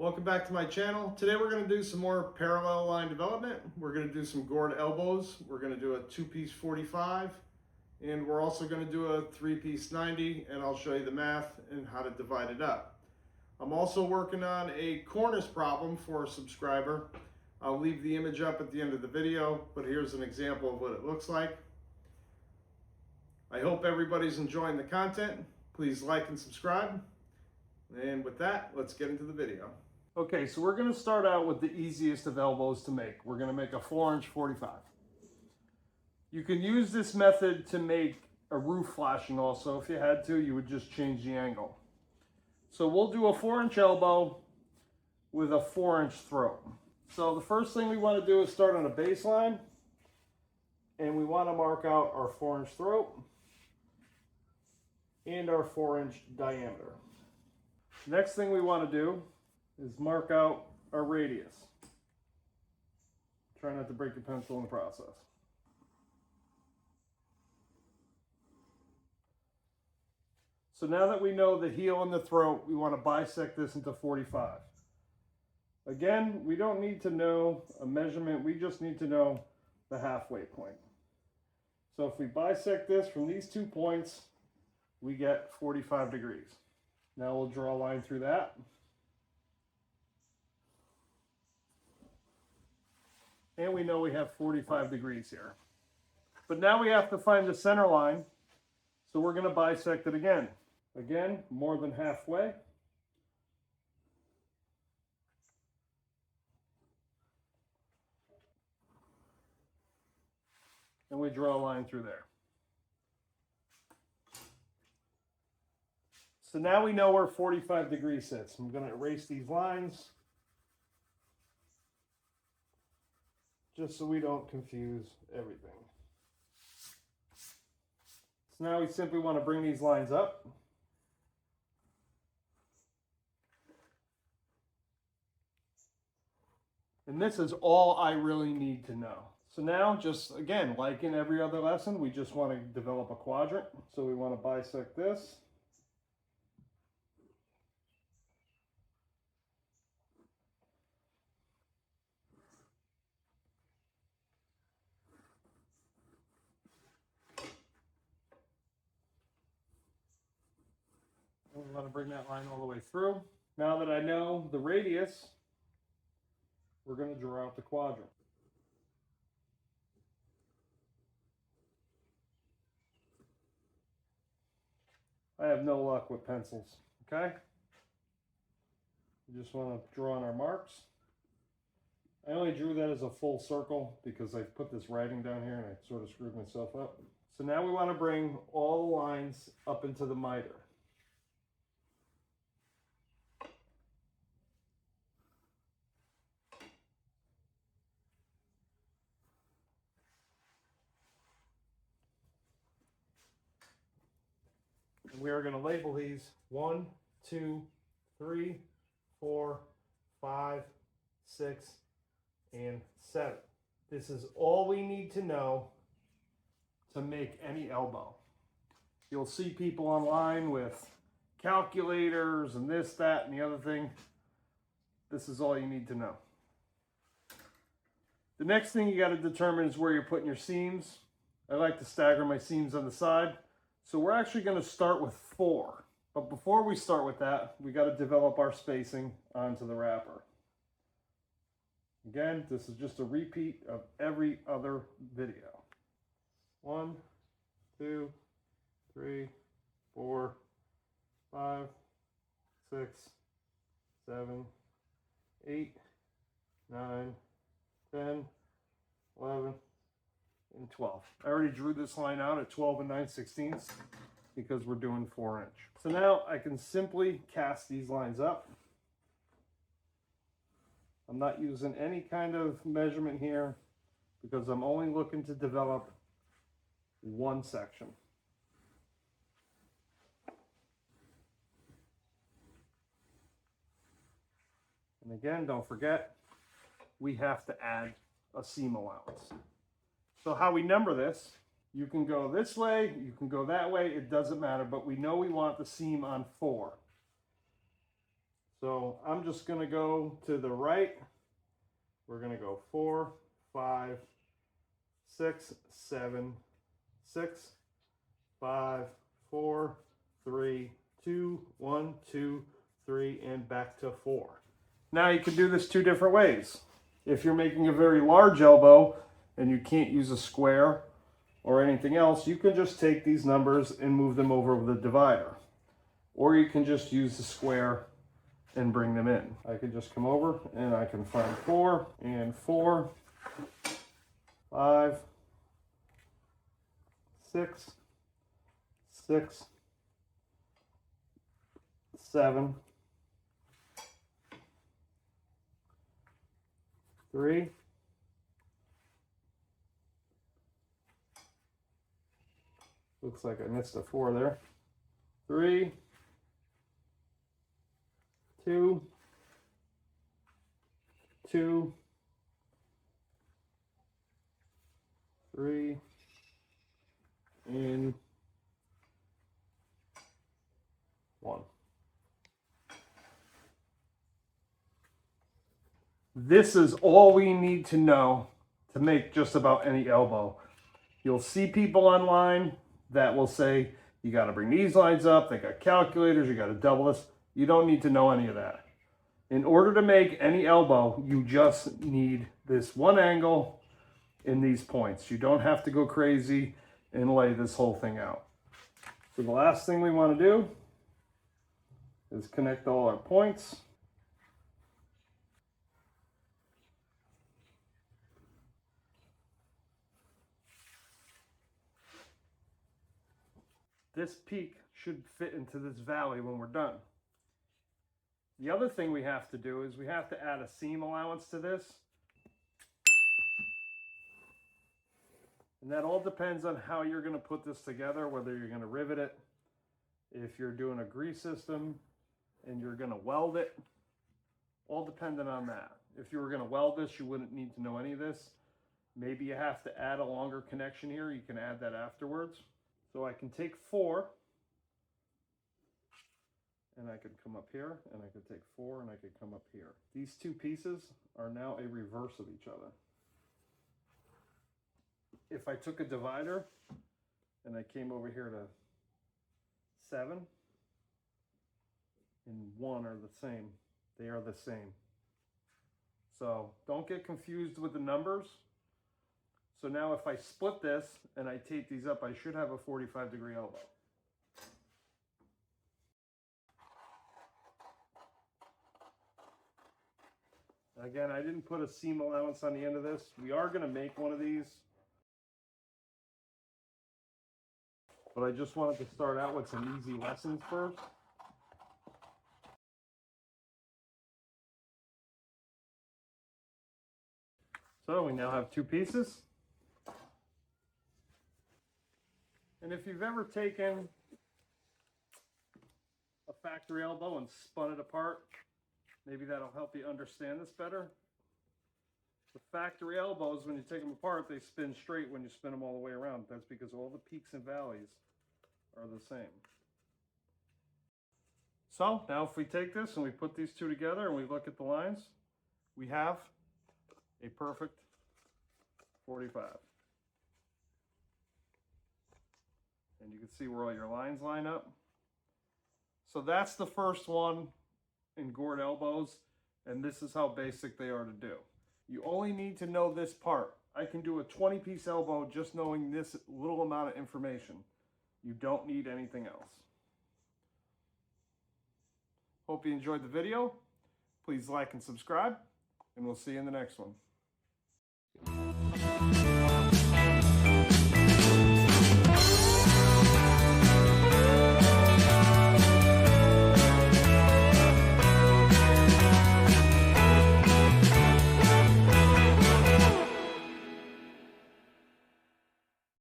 Welcome back to my channel. Today we're going to do some more parallel line development. We're going to do some gored elbows. We're going to do a 2-piece 45, and we're also going to do a 3-piece 90, and I'll show you the math and how to divide it up. I'm also working on a cornice problem for a subscriber. I'll leave the image up at the end of the video, but here's an example of what it looks like. I hope everybody's enjoying the content. Please like and subscribe. And with that, let's get into the video. Okay, so we're going to start out with the easiest of elbows to make. We're going to make a 4-inch 45. You can use this method to make a roof flashing also. If you had to, you would just change the angle. So we'll do a 4-inch elbow with a 4-inch throat. So the first thing we want to do is start on a baseline, and we want to mark out our 4-inch throat and our 4-inch diameter. Next thing we want to do is mark out our radius. Try not to break your pencil in the process. So now that we know the heel and the throat, we want to bisect this into 45. Again, we don't need to know a measurement, we just need to know the halfway point. So if we bisect this from these 2 points, we get 45 degrees. Now we'll draw a line through that. And we know we have 45 degrees here. But now we have to find the center line, so we're going to bisect it again. Again, more than halfway. And we draw a line through there. So now we know where 45 degrees sits. I'm going to erase these lines just so we don't confuse everything. So now we simply want to bring these lines up. And this is all I really need to know. So now, just again, like in every other lesson, we just want to develop a quadrant. So we want to bisect this. We want to bring that line all the way through. Now that I know the radius, we're going to draw out the quadrant. I have no luck with pencils, okay? We just want to draw on our marks. I only drew that as a full circle because I put this writing down here and I sort of screwed myself up. So now we want to bring all the lines up into the miter. And we are going to label these 1, 2, 3, 4, 5, 6, and 7. This is all we need to know to make any elbow. You'll see people online with calculators and this, that, and the other thing. This is all you need to know. The next thing you got to determine is where you're putting your seams. I like to stagger my seams on the side. So we're actually going to start with 4. But before we start with that, we got to develop our spacing onto the wrapper. Again, this is just a repeat of every other video. 1, 2, 3, 4, 5, 6, 7, 8, 9, 10, 11, and 12. I already drew this line out at 12 and 9/16 because we're doing 4-inch. So now I can simply cast these lines up. I'm not using any kind of measurement here because I'm only looking to develop one section. And again, don't forget, we have to add a seam allowance. So how we number this, you can go this way, you can go that way, it doesn't matter, but we know we want the seam on 4. So I'm just going to go to the right. We're going to go 4, 5, 6, 7, 6, 5, 4, 3, 2, 1, 2, 3, and back to 4. Now you can do this two different ways. If you're making a very large elbow and you can't use a square or anything else, you can just take these numbers and move them over with a divider. Or you can just use the square and bring them in. I can just come over and I can find 4 and 4, 5, 6, 6, 7, 3, looks like I missed a 4 there, 3, 2, 2, 3, and 1. This is all we need to know to make just about any elbow. You'll see people online that will say, you got to bring these lines up, they got calculators, you got to double this. You don't need to know any of that. In order to make any elbow, you just need this one angle in these points. You don't have to go crazy and lay this whole thing out. So the last thing we want to do is connect all our points. This peak should fit into this valley when we're done. The other thing we have to do is we have to add a seam allowance to this. And that all depends on how you're going to put this together, whether you're going to rivet it, if you're doing a grease system and you're going to weld it, all dependent on that. If you were going to weld this, you wouldn't need to know any of this. Maybe you have to add a longer connection here. You can add that afterwards. So I can take 4 and I could come up here, and I could take 4 and I could come up here. These two pieces are now a reverse of each other. If I took a divider and I came over here to 7 and 1 are the same. They are the same. So don't get confused with the numbers. So now if I split this and I tape these up, I should have a 45-degree elbow. Again, I didn't put a seam allowance on the end of this. We are going to make one of these. But I just wanted to start out with some easy lessons first. So we now have 2 pieces. And if you've ever taken a factory elbow and spun it apart, maybe that'll help you understand this better. The factory elbows, when you take them apart, they spin straight when you spin them all the way around. That's because all the peaks and valleys are the same. So now if we take this and we put these two together and we look at the lines, we have a perfect 45. And you can see where all your lines line up. So that's the first one in gored elbows, and this is how basic they are to do. You only need to know this part. I can do a 20-piece elbow just knowing this little amount of information. You don't need anything else. Hope you enjoyed the video. Please like and subscribe, and we'll see you in the next one.